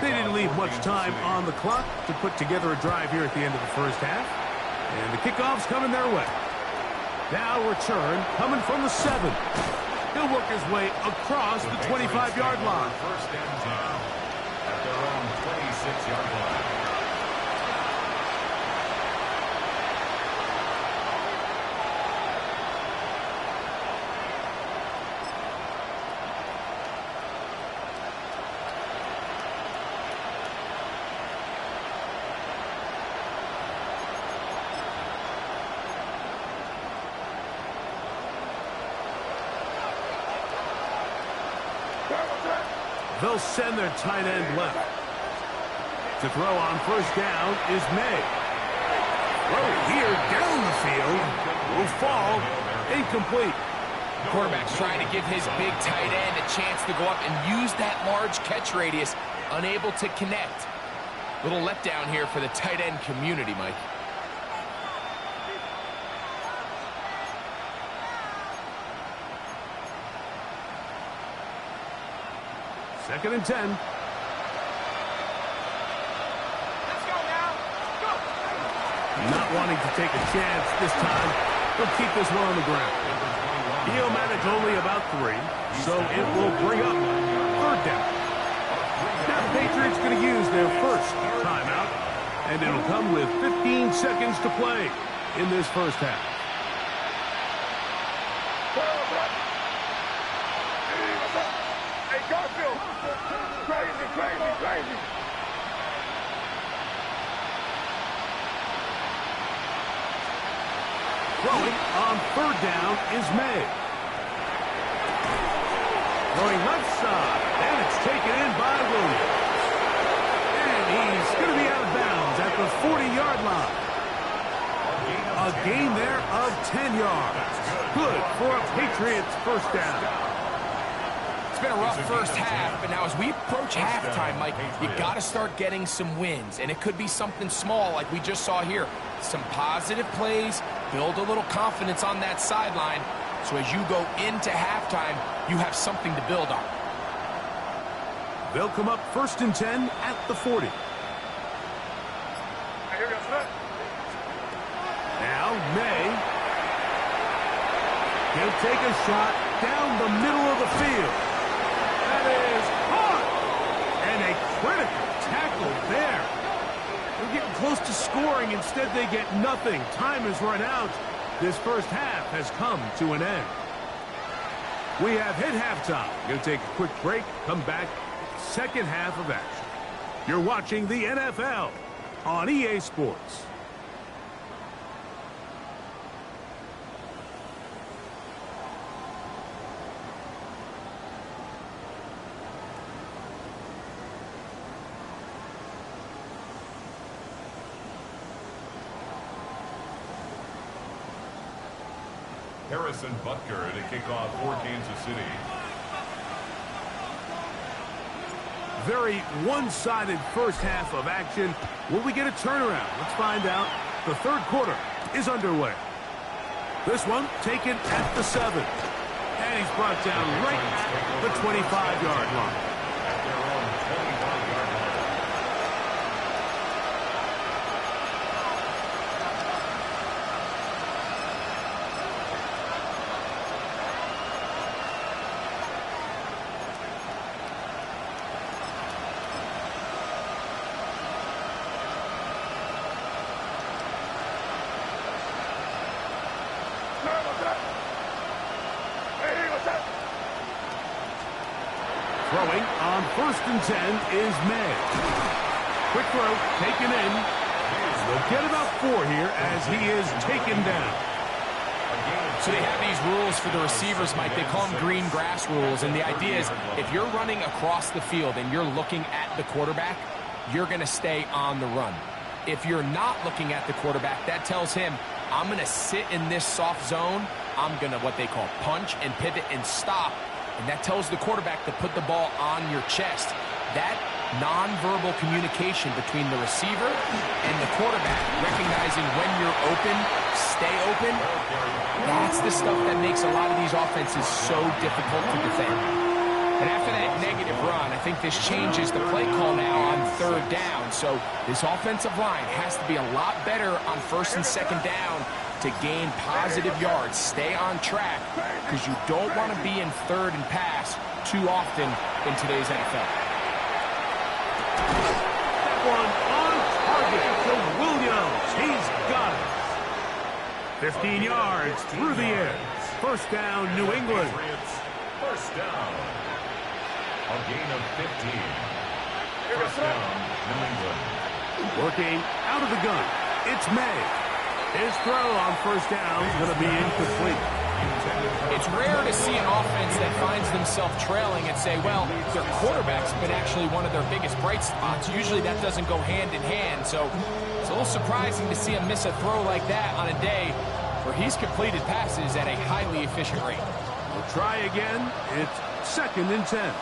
They didn't leave much time on the clock to put together a drive here at the end of the first half. And the kickoff's coming their way. Now return coming from the 7. He'll work his way across the 25-yard line. First and 10 at their own 26-yard line. They'll send their tight end left. To throw on first down is May. Throw here down the field. Will fall. Incomplete. Quarterback's trying to give his big tight end a chance to go up and use that large catch radius. Unable to connect. Little letdown here for the tight end community, Mike. Second and 10. Let's go now. Go. Not wanting to take a chance this time. He'll keep this one on the ground. He'll manage only about 3, so it will bring up third down. Now the Patriots going to use their first timeout, and it'll come with 15 seconds to play in this first half. Hey, Garfield. Crazy. Throwing on third down is May. Throwing left side, and it's taken in by Williams. And he's going to be out of bounds at the 40-yard line. A gain there of 10 yards. Good for a Patriots first down. It's been a rough first half, but now as we approach halftime, Mike, you got to start getting some wins, and it could be something small like we just saw here. Some positive plays, build a little confidence on that sideline, so as you go into halftime, you have something to build on. They'll come up first and 10 at the 40. Now May. He'll take a shot down the middle of the field. That is hard. And a critical tackle there. They're getting close to scoring. Instead, they get nothing. Time has run out. This first half has come to an end. We have hit halftime. Going to take a quick break. Come back. Second half of action. You're watching the NFL on EA Sports. Harrison Butker to kick off for Kansas City. Very one-sided first half of action. Will we get a turnaround? Let's find out. The third quarter is underway. This one taken at the 7. And he's brought down right at the 25-yard line. At their own 25-yard line. Throwing on first and 10 is May. Quick throw, taken in. They'll get about 4 here as he is taken down. So they have these rules for the receivers, Mike. They call them green grass rules. And the idea is if you're running across the field and you're looking at the quarterback, you're going to stay on the run. If you're not looking at the quarterback, that tells him, I'm going to sit in this soft zone. I'm going to what they call punch and pivot and stop. And that tells the quarterback to put the ball on your chest. That nonverbal communication between the receiver and the quarterback, recognizing when you're open, stay open, that's the stuff that makes a lot of these offenses so difficult to defend. And after that negative run, I think this changes the play call now on third down. So this offensive line has to be a lot better on first and second down to gain positive yards. Stay on track because you don't want to be in third and pass too often in today's NFL. That one on target to Williams. He's got it. 15 yards through the air. First down, New England. First down. A gain of 15. First down, New England. Working out of the gun. It's May. His throw on first down is going to be incomplete. It's rare to see an offense that finds themselves trailing and say, well, their quarterback's been actually one of their biggest bright spots. Usually that doesn't go hand in hand, so it's a little surprising to see him miss a throw like that on a day where he's completed passes at a highly efficient rate. We'll try again. It's second and 10.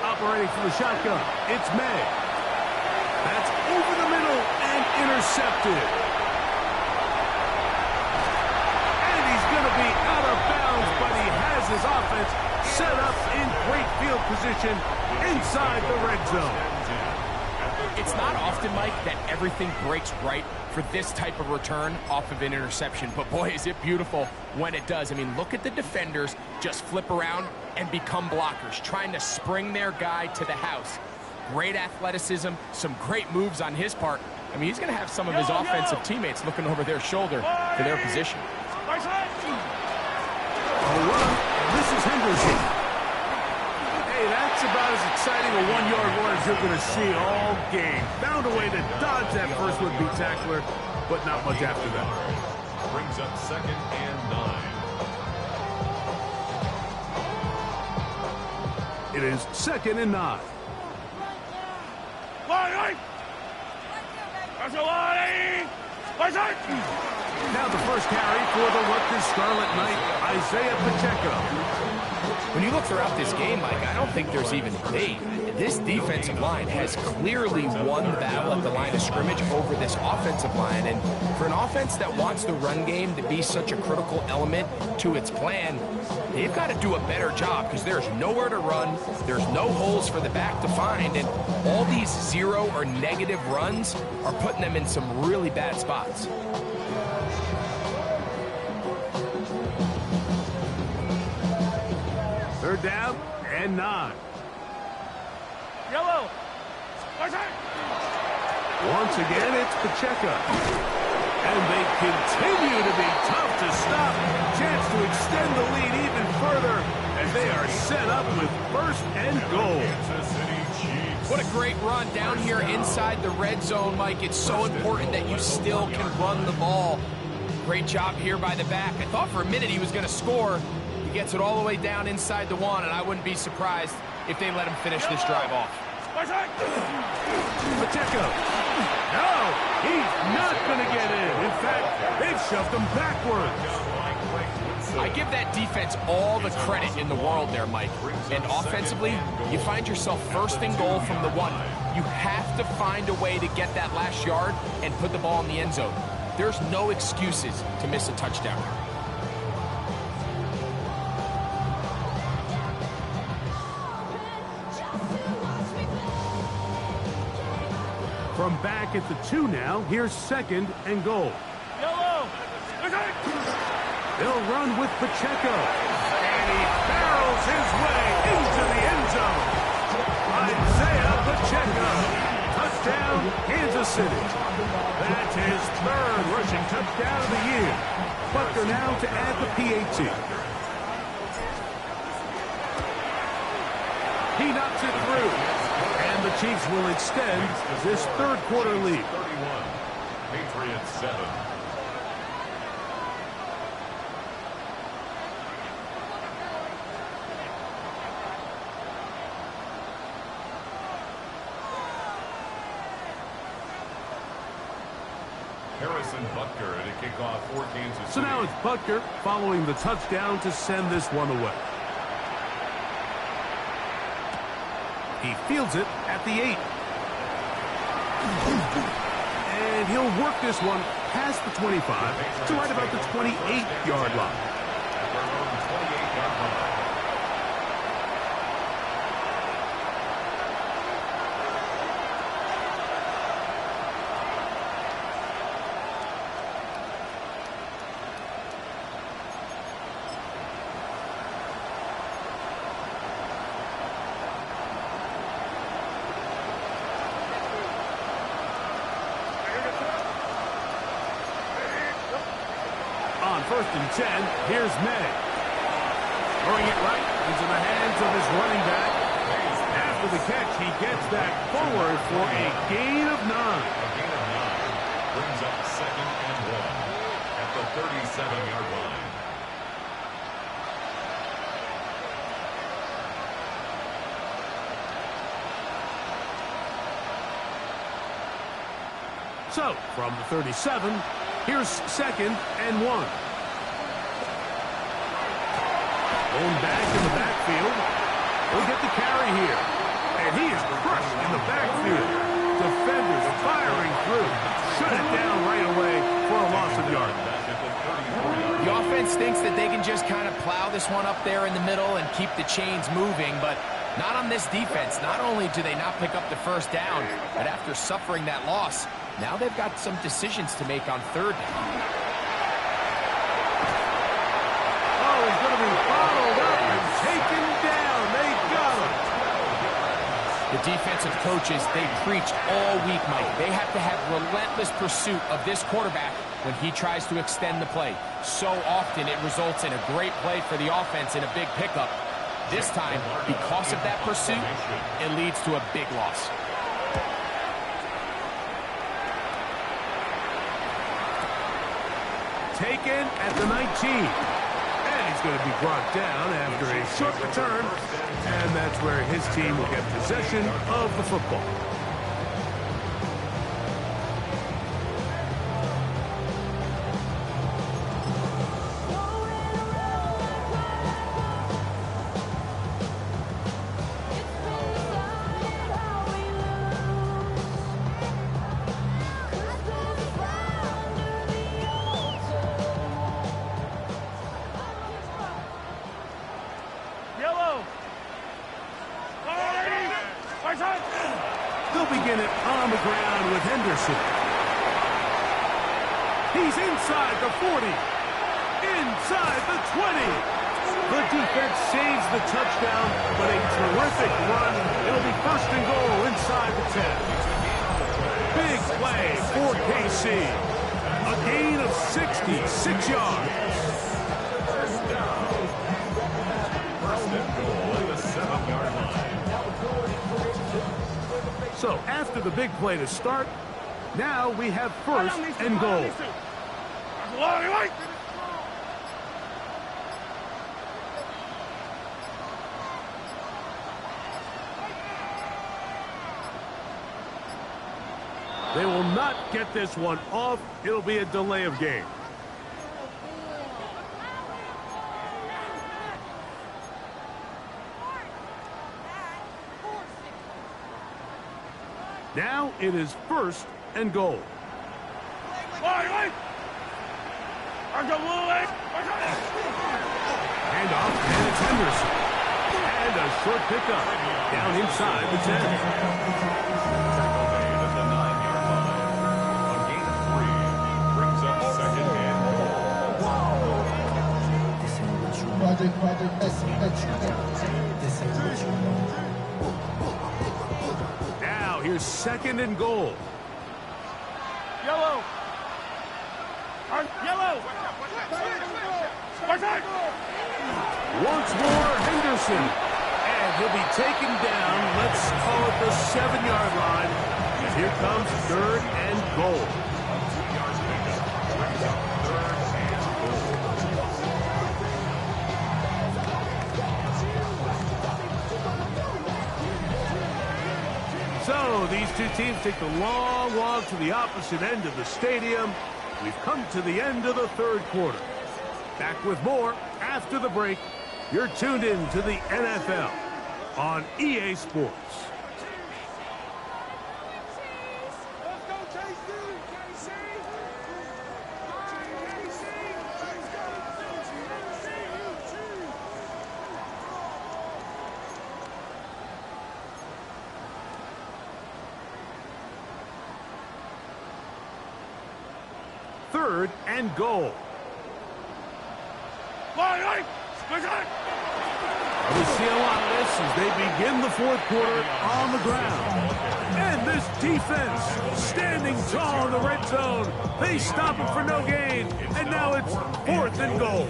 Operating from the shotgun, it's May. That's over the middle and intercepted. And he's going to be out of bounds, but he has his offense set up in great field position inside the red zone. It's not often, Mike, that everything breaks right for this type of return off of an interception. But, boy, is it beautiful when it does. I mean, look at the defenders just flip around and become blockers, trying to spring their guy to the house. Great athleticism, some great moves on his part. I mean, he's going to have some of his offensive teammates looking over their shoulder for their position. This is Henderson. Hey, that's about as exciting a one-yard run as you're going to see all game. Found a way to dodge that first would-be tackler, but not much after that. Brings up second and 9. It is second and 9. Now the first carry for the Rutgers Scarlet Knight, Isaiah Pacheco. When you look throughout this game, Mike, I don't think there's even debate. This defensive line has clearly won the battle at the line of scrimmage over this offensive line. And for an offense that wants the run game to be such a critical element to its plan, they've got to do a better job because there's nowhere to run. There's no holes for the back to find. And all these zero or negative runs are putting them in some really bad spots. Third down and 9. Yellow. Once again, it's Pacheco. And they continue to be tough to stop. Chance to extend the lead even further as they are set up with first and goal. What a great run down here inside the red zone, Mike. It's so important that you still can run the ball. Great job here by the back. I thought for a minute he was going to score. He gets it all the way down inside the 1, and I wouldn't be surprised if they let him finish this drive off. Pacheco. No, he's not going to get in. In fact, they've shoved him backwards. I give that defense all the credit in the world there, Mike. And offensively, you find yourself first and goal from the 1. You have to find a way to get that last yard and put the ball in the end zone. There's no excuses to miss a touchdown. From back at the 2 now, here's second and goal. Yellow. They'll run with Pacheco. And he barrels his way into the end zone. Isaiah Pacheco. Touchdown, Kansas City. That's his third rushing touchdown of the year. Butker now to add the PAT. He knocks it through. And the Chiefs will extend this third quarter lead. 31. Patriots 7. Harrison Butker at a kickoff for Kansas City. So now it's Butker following the touchdown to send this one away. He fields it at the 8. And he'll work this one past the 25 to right about the 28-yard line. At their own 28-yard line. first and 10. Here's May. Throwing it right into the hands of his running back. After the catch, he gets that forward for a gain of 9. A gain of 9 brings up 2nd and 1 at the 37-yard line. So, from the 37, here's 2nd and 1. Going back in the backfield. He'll get the carry here. And he is crushed in the backfield. Defenders firing through. Shut it down right away for a loss of yards. The offense thinks that they can just kind of plow this one up there in the middle and keep the chains moving, but not on this defense. Not only do they not pick up the first down, but after suffering that loss, now they've got some decisions to make on 3rd down. Oh, he's going to be bottled up and taken down. They got him. The defensive coaches, they preach all week, Mike. They have to have relentless pursuit of this quarterback when he tries to extend the play. So often it results in a great play for the offense and a big pickup. This time, because of that pursuit, it leads to a big loss. Taken at the 19. And he's going to be brought down after a short return. And that's where his team will get possession of the football. They'll begin it on the ground with Henderson. He's inside the 40. Inside the 20. The defense saves the touchdown, but a terrific run. It'll be 1st and goal inside the 10. Big play for KC. A gain of 66 yards. 1st and goal at the 7-yard line. So after the big play to start, now we have 1st and goal. They will not get this one off. It'll be a delay of game. Now it is 1st and goal. Hand off, and it's Henderson. And a short pickup down inside the 10. At the 9-yard line. A gain of 3 brings up 2nd and goal. Now here's 2nd and goal. Yellow. Yellow. Once more, Henderson. And he'll be taken down, let's call it the 7-yard line. And here comes 3rd and goal. So these two teams take the long walk to the opposite end of the stadium. We've come to the end of the 3rd quarter. Back with more after the break. You're tuned in to the NFL on EA Sports. Let's go, KC! Third and goal. We see a lot of this as they begin the 4th quarter on the ground. And this defense standing tall in the red zone. They stop him for no gain. And now it's 4th and goal.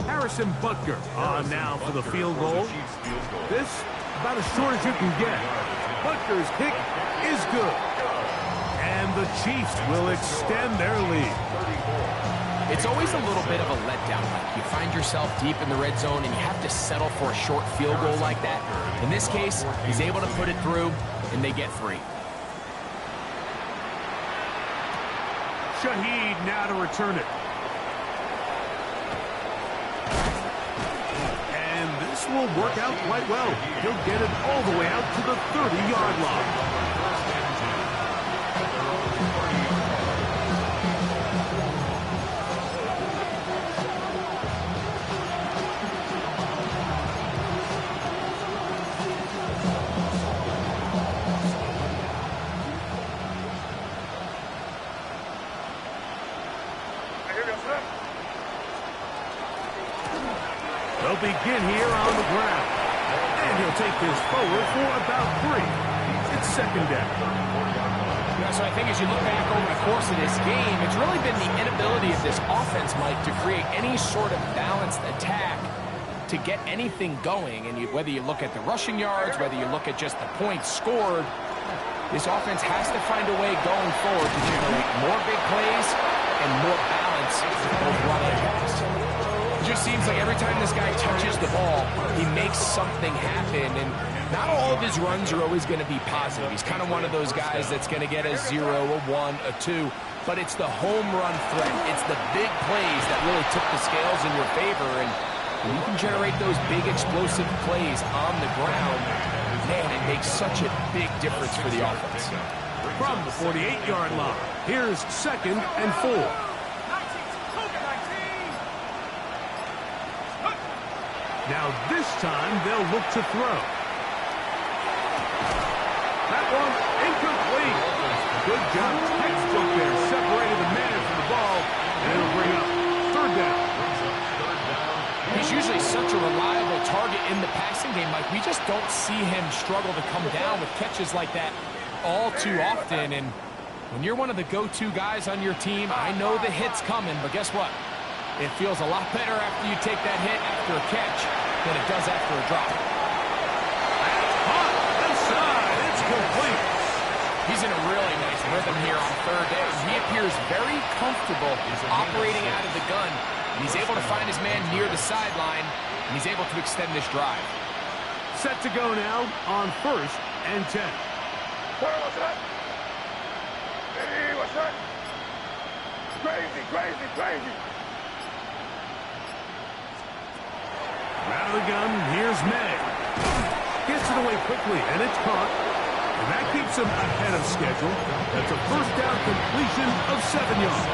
Harrison Butker on now for the field goal. This about as short as you can get. Butker's kick is good. And the Chiefs will extend their lead. It's always a little bit of a letdown. Like you find yourself deep in the red zone and you have to settle for a short field goal like that. In this case, he's able to put it through, and they get 3. Shaheed now to return it. And this will work out quite well. He'll get it all the way out to the 30-yard line. They'll begin here on the ground. And he'll take this forward for about 3. It's 2nd down. Yeah, so I think as you look back over the course of this game, it's really been the inability of this offense, Mike, to create any sort of balanced attack to get anything going. And whether you look at the rushing yards, whether you look at just the points scored, this offense has to find a way going forward to generate more big plays and more balance both run and pass. It just seems like every time this guy touches the ball, he makes something happen, and not all of his runs are always going to be positive. He's kind of one of those guys that's going to get a 0, a 1, a 2, but it's the home run threat. It's the big plays that really tip the scales in your favor, and when you can generate those big explosive plays on the ground, man, it makes such a big difference for the offense. From the 48-yard line, here's 2nd and 4. Now this time they'll look to throw. That one incomplete. Good job. Textbook there. Separated the man from the ball. And it'll bring up 3rd down. He's usually such a reliable target in the passing game, Mike. We just don't see him struggle to come down with catches like that all too often. And when you're one of the go-to guys on your team, I know the hit's coming, but guess what? It feels a lot better after you take that hit after a catch than it does after a drop. Hot inside. It's complete. He's in a really nice rhythm here on 3rd down. He appears very comfortable operating out of the gun. And he's able to find his man near the sideline, and he's able to extend this drive. Set to go now on 1st and 10. What's that? Hey, what's that? Crazy, crazy, crazy. Out of the gun, here's May. Gets it away quickly, and it's caught. And that keeps him ahead of schedule. That's a 1st down completion of 7 yards.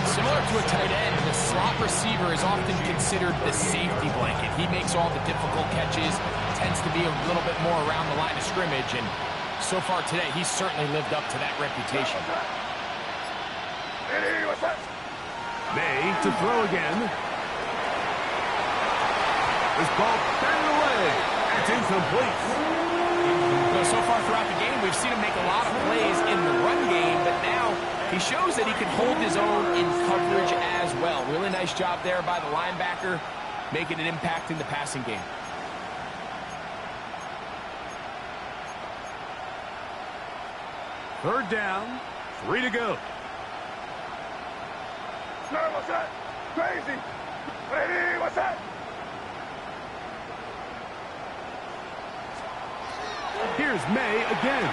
Similar to a tight end, the slot receiver is often considered the safety blanket. He makes all the difficult catches, tends to be a little bit more around the line of scrimmage, and so far today, he's certainly lived up to that reputation. May to throw again. This ball batted away. It's incomplete. So far throughout the game, we've seen him make a lot of plays in the run game, but now he shows that he can hold his own in coverage as well. Really nice job there by the linebacker, making an impact in the passing game. Third down, 3 to go. No, what's that? Crazy. Hey, what's that? Here's May again.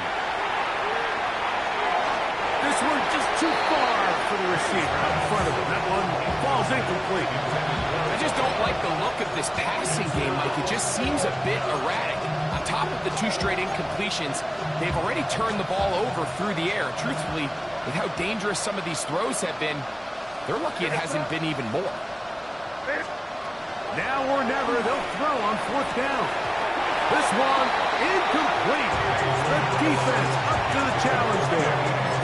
This one just too far for the receiver out in front of him. That one falls incomplete. I just don't like the look of this passing game, Mike. It just seems a bit erratic. On top of the 2 straight incompletions, they've already turned the ball over through the air. Truthfully, with how dangerous some of these throws have been, they're lucky it hasn't been even more. Now or never, they'll throw on 4th down. This one incomplete. The defense up to the challenge there.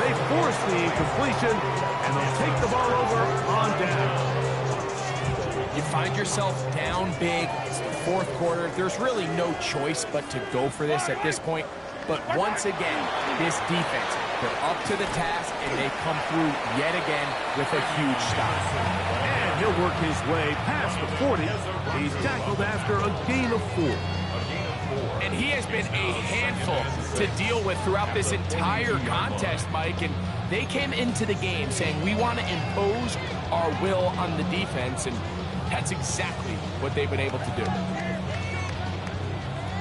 They force the incompletion, and they'll take the ball over on down. You find yourself down big, it's the fourth quarter, there's really no choice but to go for this at this point. But once again, this defense, they're up to the task, and they come through yet again with a huge stop. And he'll work his way past the 40. He's tackled after a gain of 4. And he has been a handful to deal with throughout this entire contest, Mike. And they came into the game saying, we want to impose our will on the defense, and that's exactly what they've been able to do.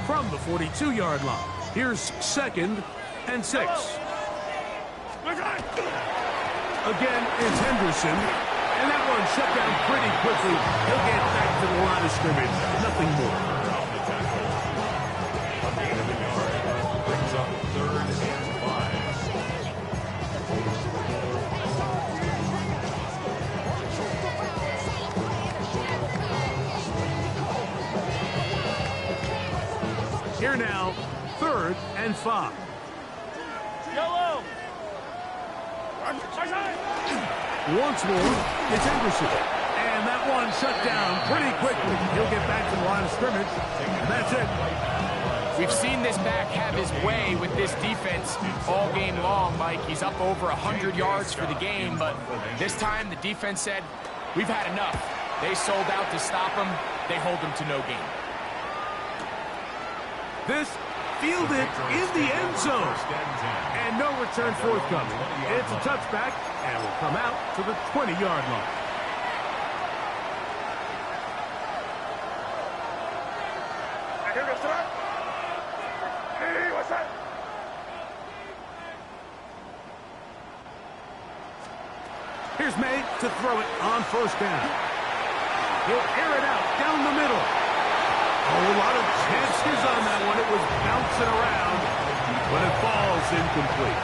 From the 42-yard line, here's 2nd and 6. Again, it's Henderson, and that one shut down pretty quickly. He'll get back to the line of scrimmage, nothing more. Brings up 3rd and 5. Here now, 3rd and 5. Yellow. Once more, it's Henderson. And that one shut down pretty quickly. He'll get back to the line of scrimmage. And that's it. We've seen this back have his way with this defense all game long, Mike. He's up over 100 yards for the game, but this time the defense said, we've had enough. They sold out to stop him. They hold him to no gain. This fielded in the end zone. And no return forthcoming. It's a touchback, and will come out to the 20-yard line. Hey, what's that? Here's May to throw it on 1st down. He'll air it out down the middle. A lot of chances on that one. It was bouncing around, but it falls incomplete.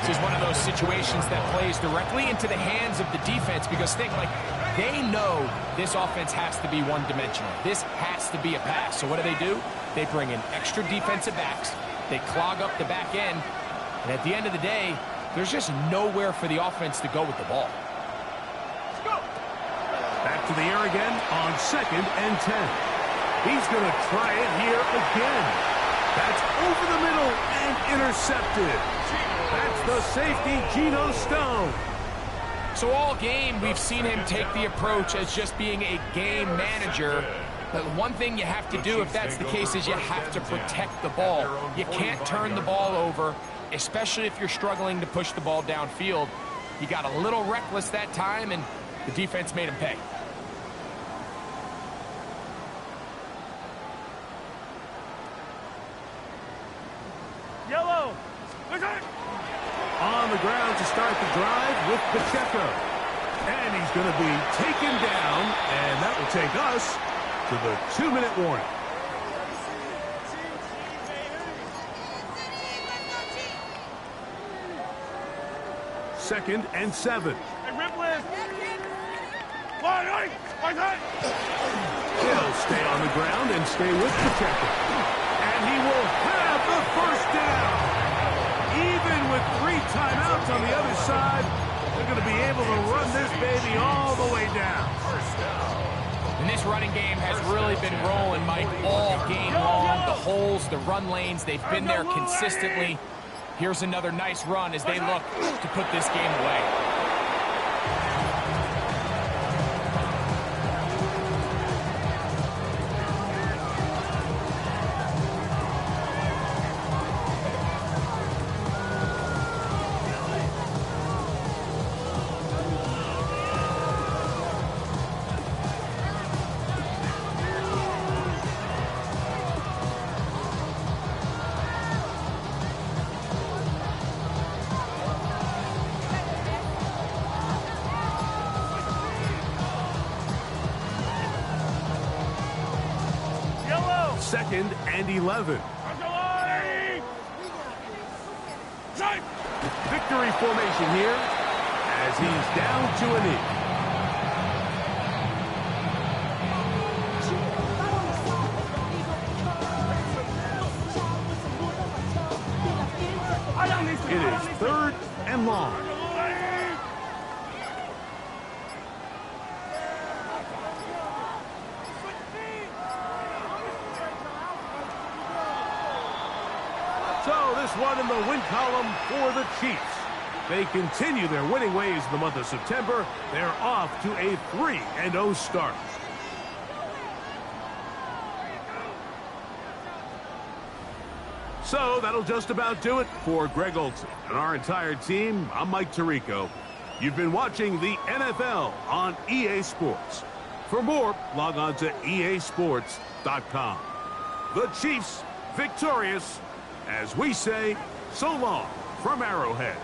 This is one of those situations that plays directly into the hands of the defense, because think, like, they know this offense has to be one-dimensional. This has to be a pass. So what do? They bring in extra defensive backs. They clog up the back end. And at the end of the day, there's just nowhere for the offense to go with the ball. Let's go. Back to the air again on 2nd and 10. He's going to try it here again. That's over the middle and intercepted. That's the safety, Geno Stone. So all game, we've seen him take the approach as just being a game manager. But one thing you have to do if that's the case is you have to protect the ball. You can't turn the ball over, especially if you're struggling to push the ball downfield. He got a little reckless that time, and the defense made him pay. Yellow. On the ground to start the drive with Pacheco. And he's going to be taken down, and that will take us to the 2-minute warning. Second and 7. Hey, Ripley. He'll stay on the ground and stay with Pacheco. And he will have the 1st down. Even with 3 timeouts on the other side, they're going to be able to run this baby all the way down. And this running game has really been rolling, Mike, all game long. The holes, the run lanes, they've been there consistently. Here's another nice run as they look to put this game away. Second and 11. Victory formation here as he's down to a knee. It is 3rd and long. this one in the win column for the Chiefs. They continue their winning ways in the month of September. They're off to a 3-0 start. So that'll just about do it for Greg Olson and our entire team. I'm Mike Tirico. You've been watching the NFL on EA Sports. For more, log on to easports.com. The Chiefs victorious, as we say, so long from Arrowhead.